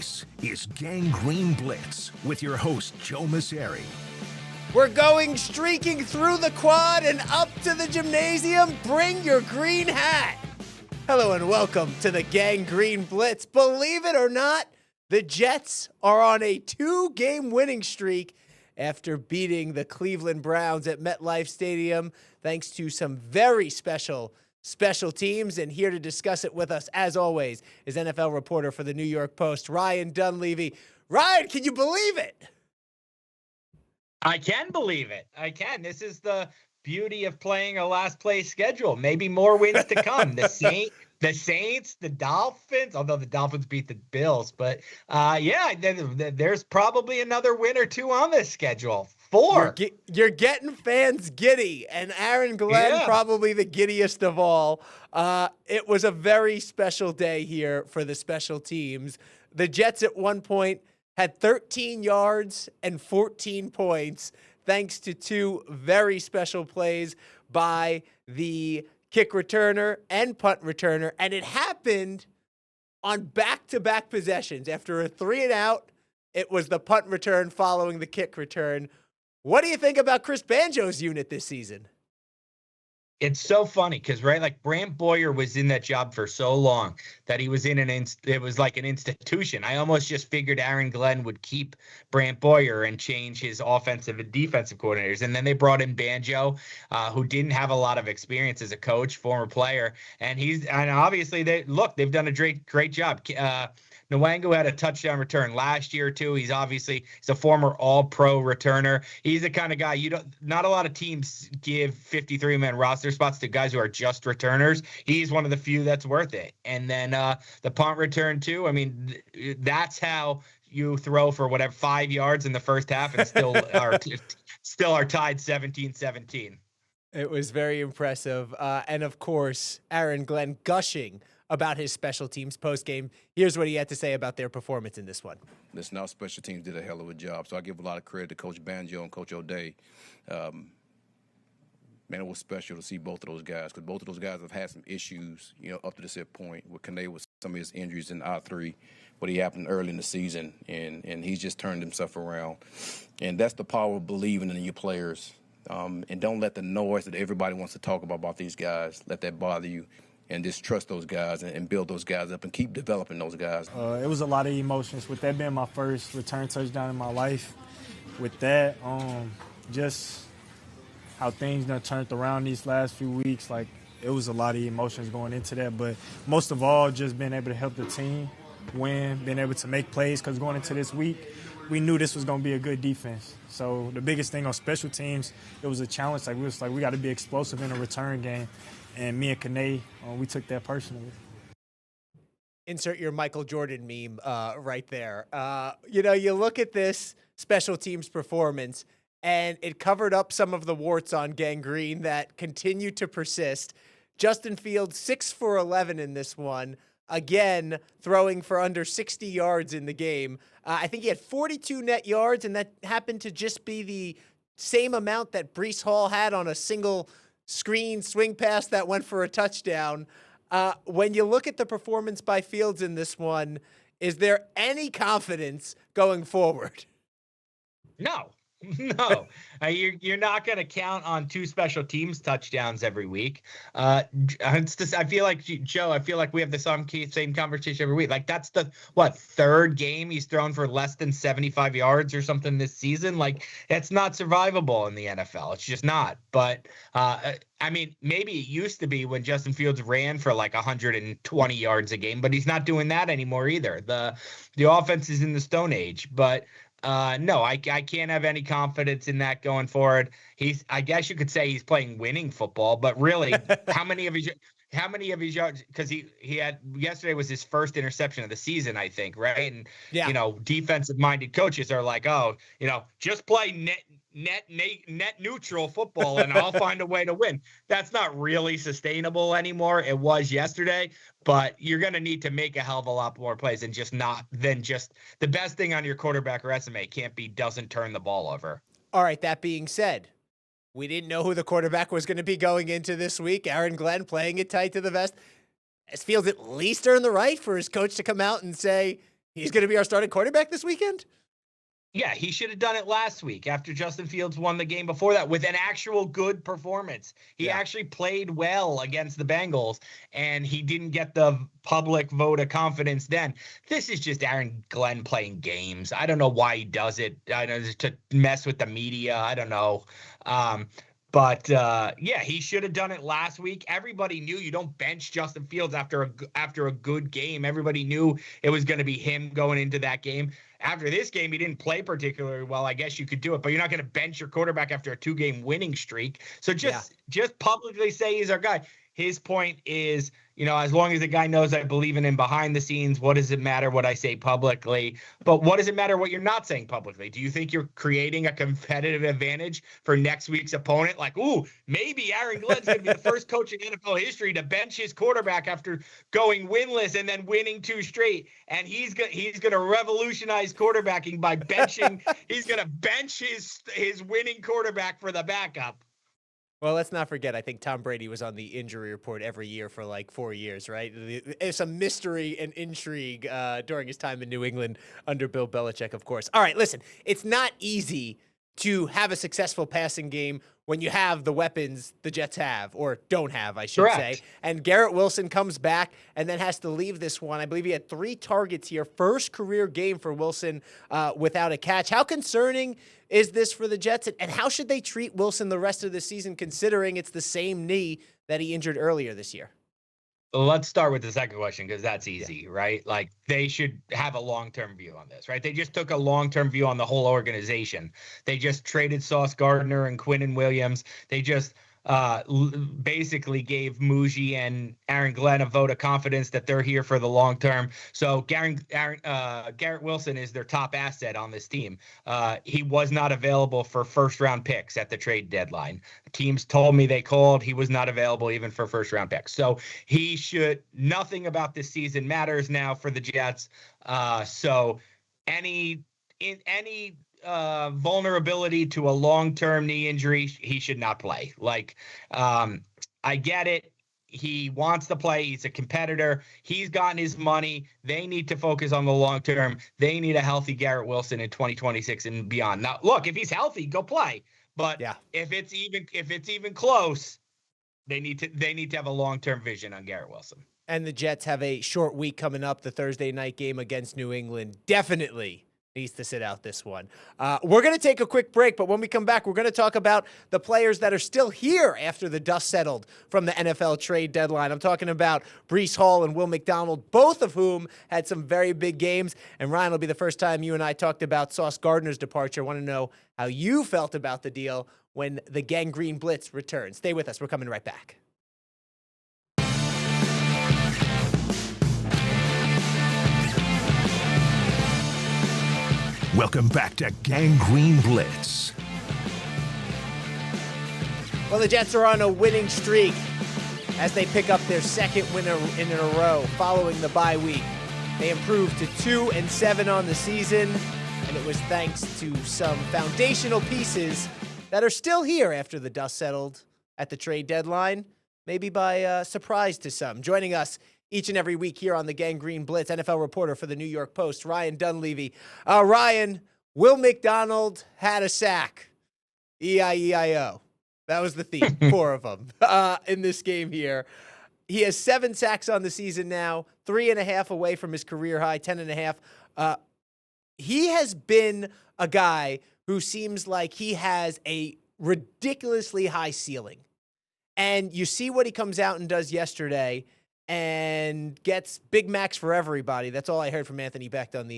This is Green Blitz with your host, Joe Mauceri. We're going streaking through the quad and up to the gymnasium. Bring your green hat. Hello and welcome to the Green Blitz. Believe it or not, the Jets are on a 2-game winning streak after beating the Cleveland Browns at MetLife Stadium, thanks to some very special teams. And here to discuss it with us, as always, is NFL reporter for the New York Post, Ryan Dunleavy. Ryan, can you believe it? I can believe it. I can. This is the beauty of playing a last place schedule. Maybe more wins to come. The Saints, the Dolphins, although the Dolphins beat the Bills. But there's probably another win or two on this schedule. 4. You're getting fans giddy, and Aaron Glenn probably the giddiest of all. It was a very special day here for the special teams. The Jets at one point had 13 yards and 14 points, thanks to 2 very special plays by the kick returner and punt returner. And it happened on back-to-back possessions. After a 3-and-out, it was the punt return following the kick return. What do you think about Chris Banjo's unit this season? It's so funny because, right, like Brant Boyer was in that job for so long that he was in it was like an institution. I almost just figured Aaron Glenn would keep Brant Boyer and change his offensive and defensive coordinators. And then they brought in Banjo, who didn't have a lot of experience as a coach, former player. And obviously they've done a great job. Nwangu had a touchdown return last year too. He's a former All-Pro returner. He's the kind of guy not a lot of teams give 53-man roster spots to guys who are just returners. He's one of the few that's worth it. And then the punt return too. I mean, that's how you throw for 5 yards in the first half and still are tied 17-17. It was very impressive. And of course, Aaron Glenn gushing about his special teams postgame. Here's what he had to say about their performance in this one. Listen, our special teams did a hell of a job, so I give a lot of credit to Coach Banjo and Coach O'Day. Man, it was special to see both of those guys because both of those guys have had some issues, up to this point with Kane with some of his injuries in I3, but he happened early in the season, and he's just turned himself around. And that's the power of believing in your players. And don't let the noise that everybody wants to talk about these guys, let that bother you. And just trust those guys and build those guys up and keep developing those guys. It was a lot of emotions with that being my first return touchdown in my life. With that, just how things done turned around these last few weeks, it was a lot of emotions going into that. But most of all, just being able to help the team win, being able to make plays, because going into this week, we knew this was going to be a good defense. So the biggest thing on special teams, it was a challenge. We got to be explosive in a return game. And me and Kane, we took that personally. Insert your Michael Jordan meme right there. You look at this special teams performance, and it covered up some of the warts on gangrene that continue to persist. Justin Fields, 6 for 11 in this one. Again, throwing for under 60 yards in the game. I think he had 42 net yards, and that happened to just be the same amount that Breece Hall had on a single screen swing pass that went for a touchdown. When you look at the performance by Fields in this one, is there any confidence going forward? No. You're not going to count on 2 special teams touchdowns every week. I feel like, Joe, we have the same conversation every week. That's the, 3rd game he's thrown for less than 75 yards or something this season? That's not survivable in the NFL. It's just not. But, maybe it used to be when Justin Fields ran for 120 yards a game, but he's not doing that anymore either. The offense is in the Stone Age, but no, I can't have any confidence in that going forward. I guess you could say he's playing winning football, but really, how many of his yards? Because he had, yesterday was his first interception of the season, I think, right? And defensive minded coaches are like, just play net neutral football and I'll find a way to win. That's not really sustainable anymore. It was yesterday, but you're going to need to make a hell of a lot more plays and just the best thing on your quarterback resume can't be doesn't turn the ball over. All right. That being said, we didn't know who the quarterback was going to be going into this week. Aaron Glenn playing it tight to the vest. It feels at least earned the right for his coach to come out and say, He's going to be our starting quarterback this weekend? Yeah, he should have done it last week after Justin Fields won the game before that with an actual good performance. He actually played well against the Bengals, and he didn't get the public vote of confidence then. This is just Aaron Glenn playing games. I don't know why he does it. I know to mess with the media. I don't know. But he should have done it last week. Everybody knew you don't bench Justin Fields after a good game. Everybody knew it was going to be him going into that game. After this game, he didn't play particularly well. I guess you could do it, but you're not going to bench your quarterback after a 2-game winning streak. So just publicly say he's our guy. His point is, as long as the guy knows I believe in him behind the scenes, what does it matter what I say publicly? But what does it matter what you're not saying publicly? Do you think you're creating a competitive advantage for next week's opponent? Like, ooh, maybe Aaron Glenn's going to be the first coach in NFL history to bench his quarterback after going winless and then winning 2 straight. And he's going to revolutionize quarterbacking by benching. He's going to bench his winning quarterback for the backup. Well, let's not forget, I think Tom Brady was on the injury report every year for like 4 years, right? It's a mystery and intrigue during his time in New England under Bill Belichick, of course. All right, listen, it's not easy to have a successful passing game when you have the weapons the Jets have, or don't have, I should say. And Garrett Wilson comes back and then has to leave this one. I believe he had 3 targets here. First career game for Wilson without a catch. How concerning is this for the Jets? And how should they treat Wilson the rest of the season, considering it's the same knee that he injured earlier this year? Well, let's start with the second question because that's easy, right? Like they should have a long-term view on this, right? They just took a long-term view on the whole organization. They just traded Sauce Gardner and Quinnen Williams. They just basically gave Mauceri and Aaron Glenn a vote of confidence that they're here for the long term. So Garrett Wilson is their top asset on this team. He was not available for first-round picks at the trade deadline. Teams told me they called. He was not available even for first-round picks. So nothing about this season matters now for the Jets. So any vulnerability to a long-term knee injury, he should not play. Like, I get it. He wants to play. He's a competitor. He's gotten his money. They need to focus on the long term. They need a healthy Garrett Wilson in 2026 and beyond. Now, look, if he's healthy, go play. But if it's even close, they need to have a long-term vision on Garrett Wilson. And the Jets have a short week coming up. The Thursday night game against New England definitely needs to sit out this one. We're going to take a quick break, but when we come back, we're going to talk about the players that are still here after the dust settled from the NFL trade deadline. I'm talking about Breece Hall and Will McDonald, both of whom had some very big games. And Ryan, will be the first time you and I talked about Sauce Gardner's departure. I want to know how you felt about the deal when the Green Blitz returns. Stay with us. We're coming right back. Welcome back to Green Blitz. Well, the Jets are on a winning streak as they pick up their second win in a row following the bye week. They improved to 2-7 on the season, and it was thanks to some foundational pieces that are still here after the dust settled at the trade deadline, maybe by surprise to some. Joining us each and every week here on the Green Blitz, NFL reporter for the New York Post, Ryan Dunleavy. Ryan, Will McDonald had a sack. E-I-E-I-O. That was the theme, 4 of them in this game here. He has 7 sacks on the season now, 3.5 away from his career high, 10.5. He has been a guy who seems like he has a ridiculously high ceiling. And you see what he comes out and does yesterday, and gets Big Macs for everybody. That's all I heard from Anthony Becht on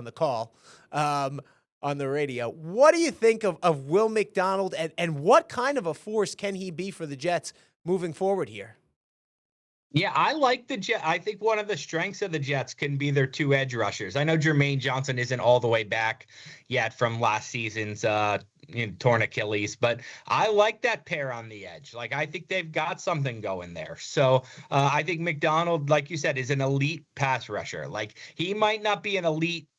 the call on the radio. What do you think of Will McDonald, and what kind of a force can he be for the Jets moving forward here? Yeah, I like the Jets. I think one of the strengths of the Jets can be their 2 edge rushers. I know Jermaine Johnson isn't all the way back yet from last season's torn Achilles, but I like that pair on the edge. Like, I think they've got something going there. So I think McDonald, like you said, is an elite pass rusher. Like, he might not be an elite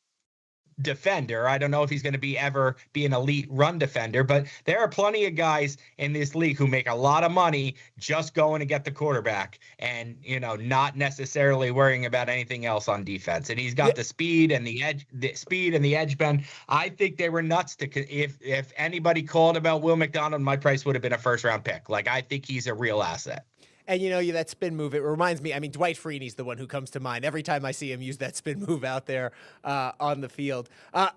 defender. I don't know if he's going to be an elite run defender, but there are plenty of guys in this league who make a lot of money just going to get the quarterback and, not necessarily worrying about anything else on defense. And he's got the speed and the edge bend. I think they were nuts if anybody called about Will McDonald, my price would have been a first round pick. Like, I think he's a real asset. And, that spin move, it reminds me, Dwight Freeney's the one who comes to mind every time I see him use that spin move out there on the field.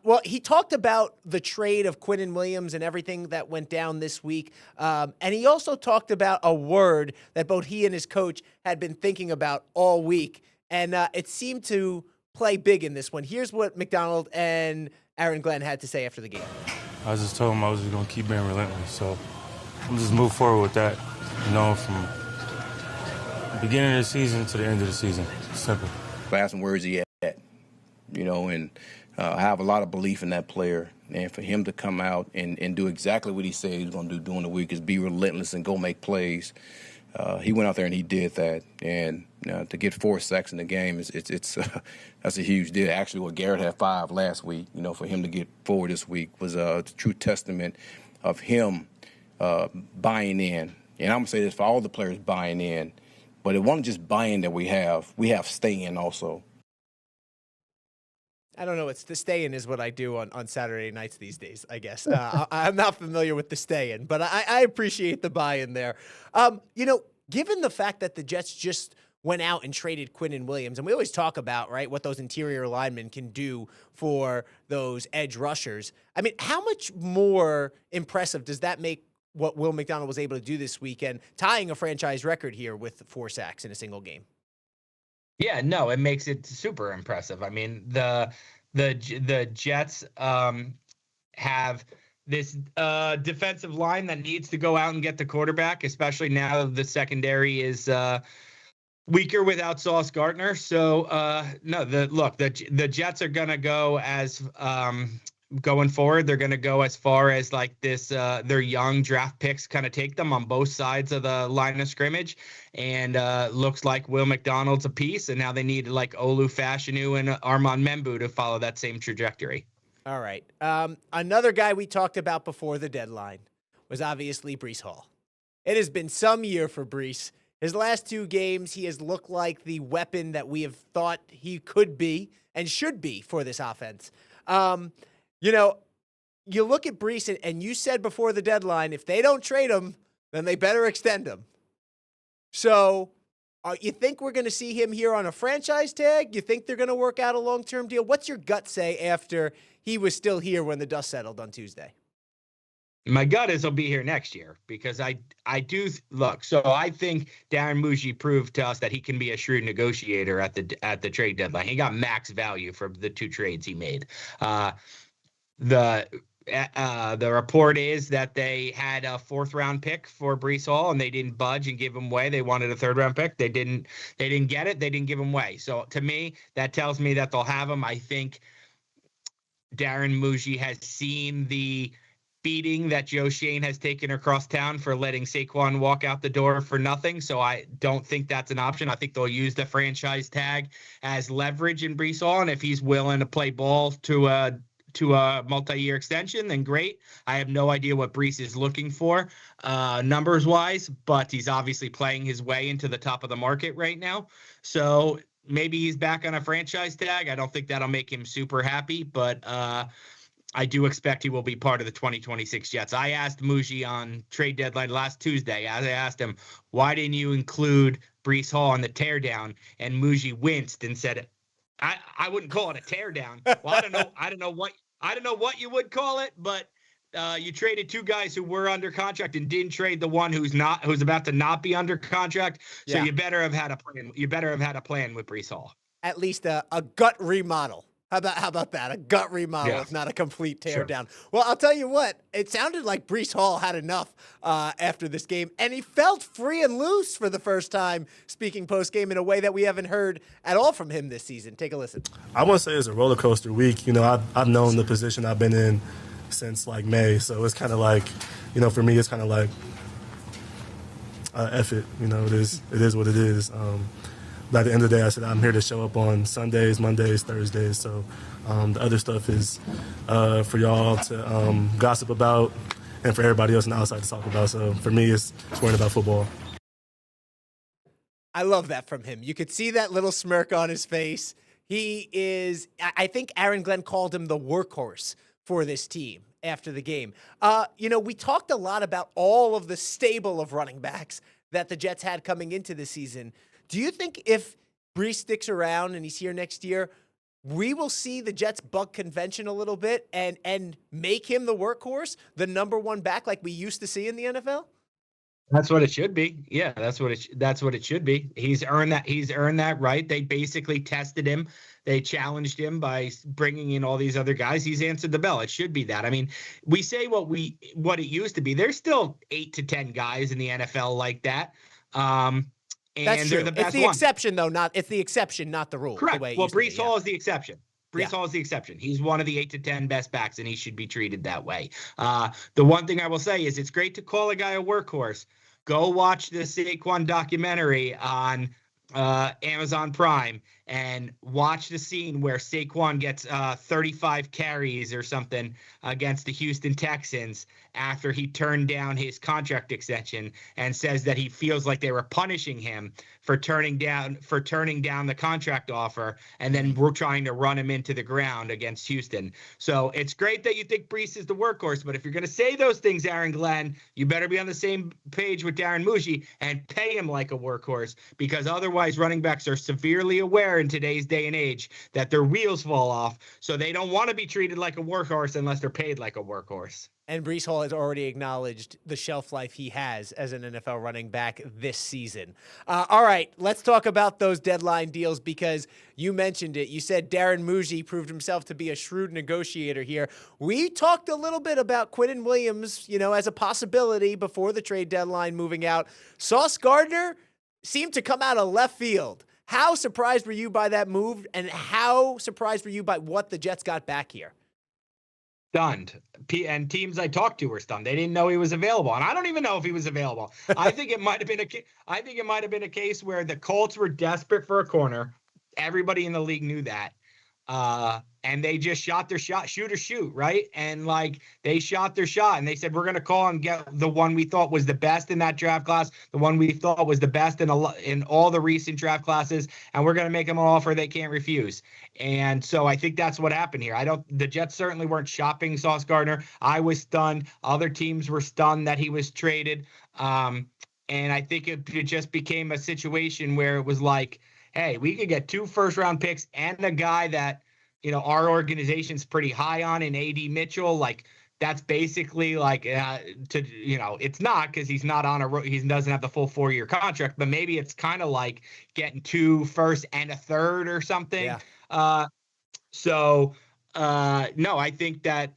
Well, he talked about the trade of Quinnen Williams and everything that went down this week. And he also talked about a word that both he and his coach had been thinking about all week. And it seemed to play big in this one. Here's what McDonald and Aaron Glenn had to say after the game. I just told him I was just going to keep being relentless. So I'm just move forward with that, from beginning of the season to the end of the season. Simple. I have some words he had, and I have a lot of belief in that player. And for him to come out and do exactly what he said he was going to do during the week is be relentless and go make plays. He went out there and he did that. And to get 4 sacks in the game, that's a huge deal. Actually, Garrett had 5 last week. For him to get 4 this week was a true testament of him buying in. And I'm going to say this for all the players buying in. But it wasn't just buying that we have staying also. I don't know. It's the stay-in is what I do on Saturday nights these days, I guess. I'm not familiar with the stay-in, but I appreciate the buy-in there. Given the fact that the Jets just went out and traded Quinnen Williams, and we always talk about, right, what those interior linemen can do for those edge rushers. How much more impressive does that make what Will McDonald was able to do this weekend, tying a franchise record here with 4 sacks in a single game? Yeah, no, it makes it super impressive. The Jets have this defensive line that needs to go out and get the quarterback, especially now the secondary is weaker without Sauce Gardner. So the Jets are gonna go as going forward, they're going to go as far as like this, their young draft picks kind of take them on both sides of the line of scrimmage. And looks like Will McDonald's a piece. And now they need like Olu Fashanu and Armand Membu to follow that same trajectory. All right. Another guy we talked about before the deadline was obviously Breece Hall. It has been some year for Breece. His last 2 games, he has looked like the weapon that we have thought he could be and should be for this offense. You look at Breece, and you said before the deadline, if they don't trade him, then they better extend him. So you think we're going to see him here on a franchise tag? You think they're going to work out a long-term deal? What's your gut say after he was still here when the dust settled on Tuesday? My gut is he'll be here next year because I do look. So I think Darren Mauceri proved to us that he can be a shrewd negotiator at the trade deadline. He got max value for the 2 trades he made. The report is that they had a 4th round pick for Breece Hall and they didn't budge and give him away. They wanted a 3rd round pick. They didn't get it. They didn't give him away. So to me, that tells me that they'll have him. I think Darren Mauceri has seen the beating that Joe Shane has taken across town for letting Saquon walk out the door for nothing. So I don't think that's an option. I think they'll use the franchise tag as leverage in Breece Hall. And if he's willing to play ball to a multi-year extension, then great. I have no idea what Breece is looking for numbers wise, but he's obviously playing his way into the top of the market right now. So maybe he's back on a franchise tag. I don't think that'll make him super happy, but I do expect he will be part of the 2026 Jets. I asked Mauceri on trade deadline last Tuesday. I asked him, why didn't you include Breece Hall on the teardown? And Mauceri winced and said, I wouldn't call it a teardown. Well, I don't know what you would call it, but you traded 2 guys who were under contract and didn't trade the one who's about to not be under contract. So you better have had a plan. You better have had a plan with Breece Hall. At least a gut remodel. How about that? A gut remodel, if not a complete teardown. Sure. Well, I'll tell you what. It sounded like Breece Hall had enough after this game, and he felt free and loose for the first time, speaking post-game in a way that we haven't heard at all from him this season. Take a listen. I want to say it's a roller coaster week. I've known the position I've been in since, May, so it's kind of like, for me, it's kind of like, F it. It is what it is. by the end of the day, I said I'm here to show up on Sundays, Mondays, Thursdays. So the other stuff is for y'all to gossip about and for everybody else on the outside to talk about. So for me, it's worrying about football. I love that from him. You could see that little smirk on his face. He is, I think Aaron Glenn called him the workhorse for this team after the game. We talked a lot about all of the stable of running backs that the Jets had coming into the season. Do you think if Breece sticks around and he's here next year, we will see the Jets buck convention a little bit and make him the workhorse, the number one back like we used to see in the NFL? That's what it should be. Yeah, that's what it should be. He's earned that right. They basically tested him. They challenged him by bringing in all these other guys. He's answered the bell. It should be that. I mean, we say what it used to be. There's still 8 to 10 guys in the NFL like that. And that's true. They're the best It's the ones. exception, though. It's the exception, not the rule. Correct. Well, Breece Hall is the exception. Yeah. Hall is the exception. He's one of the 8 to 10 best backs, and he should be treated that way. The one thing I will say is it's great to call a guy a workhorse. Go watch the Saquon documentary on Amazon Prime and watch the scene where Saquon gets 35 carries or something against the Houston Texans after he turned down his contract extension and says that he feels like they were punishing him for turning down the contract offer, and then we're trying to run him into the ground against Houston. So it's great that you think Breece is the workhorse, but if you're going to say those things, Aaron Glenn, you better be on the same page with Darren Mauceri and pay him like a workhorse, because otherwise running backs are severely aware in today's day and age that their wheels fall off, so they don't want to be treated like a workhorse unless they're paid like a workhorse. And Breece Hall has already acknowledged the shelf life he has as an NFL running back this season. All right, let's talk about those deadline deals, because you mentioned it. You said Darren Mauceri proved himself to be a shrewd negotiator here. We talked a little bit about Quinnen Williams, as a possibility before the trade deadline moving out. Sauce Gardner seemed to come out of left field. How surprised were you by that move, and how surprised were you by what the Jets got back here? Stunned. And teams I talked to were stunned. They didn't know he was available, and I don't even know if he was available. I think it might have been a case where the Colts were desperate for a corner. Everybody in the league knew that. And they just shot their shot, shoot, right? And they shot their shot, and they said, we're going to call and get the one we thought was the best in that draft class, the one we thought was the best in all the recent draft classes, and we're going to make them an offer they can't refuse. And so I think that's what happened here. The Jets certainly weren't shopping Sauce Gardner. I was stunned. Other teams were stunned that he was traded. And I think it just became a situation where it was like, hey, we could get 2 first-round picks and a guy that, our organization's pretty high on in A.D. Mitchell. That's basically it's not, because he's not on he doesn't have the full 4-year contract, but maybe it's kind of like getting 2 first and a third or something. Yeah. No, I think that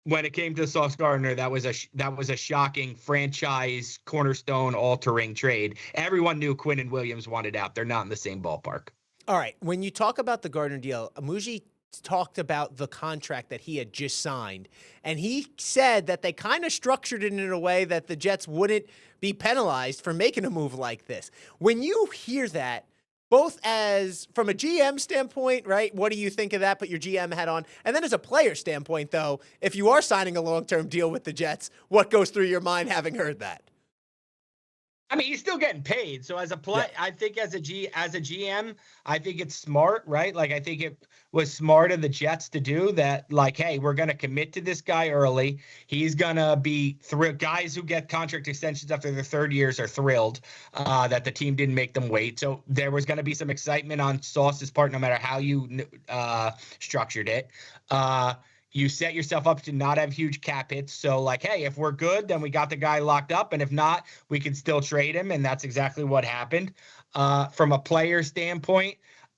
when it came to Sauce Gardner, that was a shocking franchise cornerstone altering trade. Everyone knew Quinnen Williams wanted out. They're not in the same ballpark. All right. When you talk about the Gardner deal, Mauceri talked about the contract that he had just signed, and he said that they kind of structured it in a way that the Jets wouldn't be penalized for making a move like this. When you hear that, both as from a GM standpoint, right? What do you think of that? Put your GM hat on. And then as a player standpoint, though, if you are signing a long-term deal with the Jets, what goes through your mind having heard that? I mean, he's still getting paid. So as a play, yeah. I think as a GM, I think it's smart, right? I think it was smart of the Jets to do that. Hey, we're going to commit to this guy early. He's going to be thrilled. Guys who get contract extensions after their 3rd years are thrilled that the team didn't make them wait. So there was going to be some excitement on Sauce's part, no matter how you structured it. You set yourself up to not have huge cap hits. So hey, if we're good, then we got the guy locked up. And if not, we can still trade him. And that's exactly what happened. From a player standpoint,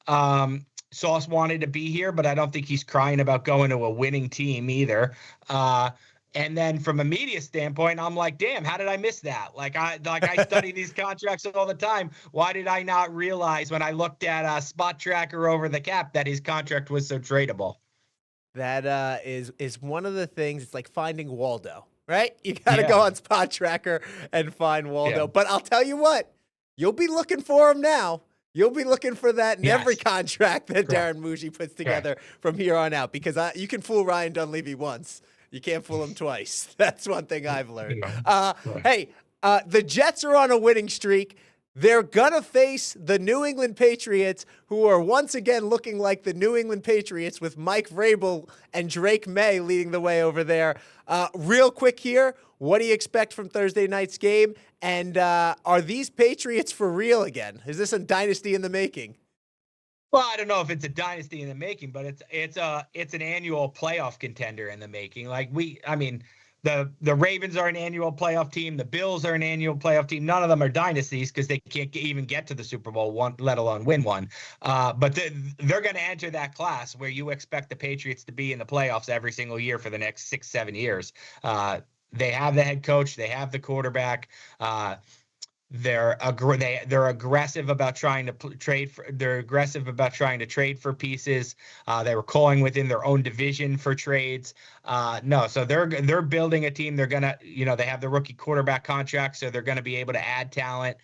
Sauce wanted to be here, but I don't think he's crying about going to a winning team either. And then from a media standpoint, I'm like, damn, how did I miss that? I study these contracts all the time. Why did I not realize when I looked at Spot Tracker over the cap that his contract was so tradable? That is one of the things. It's like finding Waldo, right? You got to go on Spot Tracker and find Waldo. Yeah. But I'll tell you what, you'll be looking for him now, You'll be looking for that in every Yes. contract that Correct. Darren Mauceri puts together from here on out, because you can fool Ryan Dunleavy once. You can't fool him twice. That's one thing I've learned. Hey, the Jets are on a winning streak. They're going to face the New England Patriots, who are once again looking like the New England Patriots with Mike Vrabel and Drake May leading the way over there. Real quick here, what do you expect from Thursday night's game? And are these Patriots for real again? Is this a dynasty in the making? Well, I don't know if it's a dynasty in the making, but it's an annual playoff contender in the making. The Ravens are an annual playoff team. The Bills are an annual playoff team. None of them are dynasties because they can't even get to the Super Bowl, let alone win one. But they're going to enter that class where you expect the Patriots to be in the playoffs every single year for the next 6-7 years. They have the head coach. They have the quarterback. They're aggressive about trying to trade for. They're aggressive about trying to trade for pieces. They were calling within their own division for trades. So they're building a team. They're gonna, they have the rookie quarterback contract, so they're gonna be able to add talent.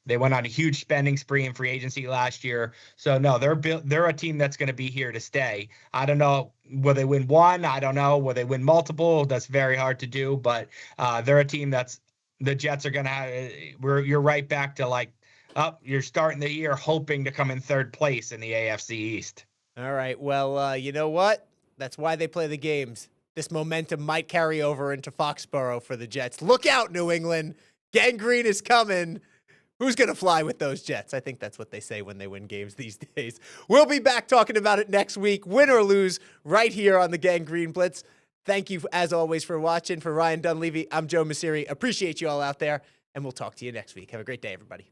They went on a huge spending spree in free agency last year. So no, they're a team that's going to be here to stay. I don't know, will they win one? I don't know. Will they win multiple? That's very hard to do. But they're a team the Jets are going to have. You're right back to you're starting the year hoping to come in third place in the AFC East. All right. Well, you know what? That's why they play the games. This momentum might carry over into Foxborough for the Jets. Look out, New England. Gangrene is coming. Who's going to fly with those Jets? I think that's what they say when they win games these days. We'll be back talking about it next week, win or lose, right here on the Green Blitz. Thank you, as always, for watching. For Ryan Dunleavy, I'm Joe Mauceri. Appreciate you all out there, and we'll talk to you next week. Have a great day, everybody.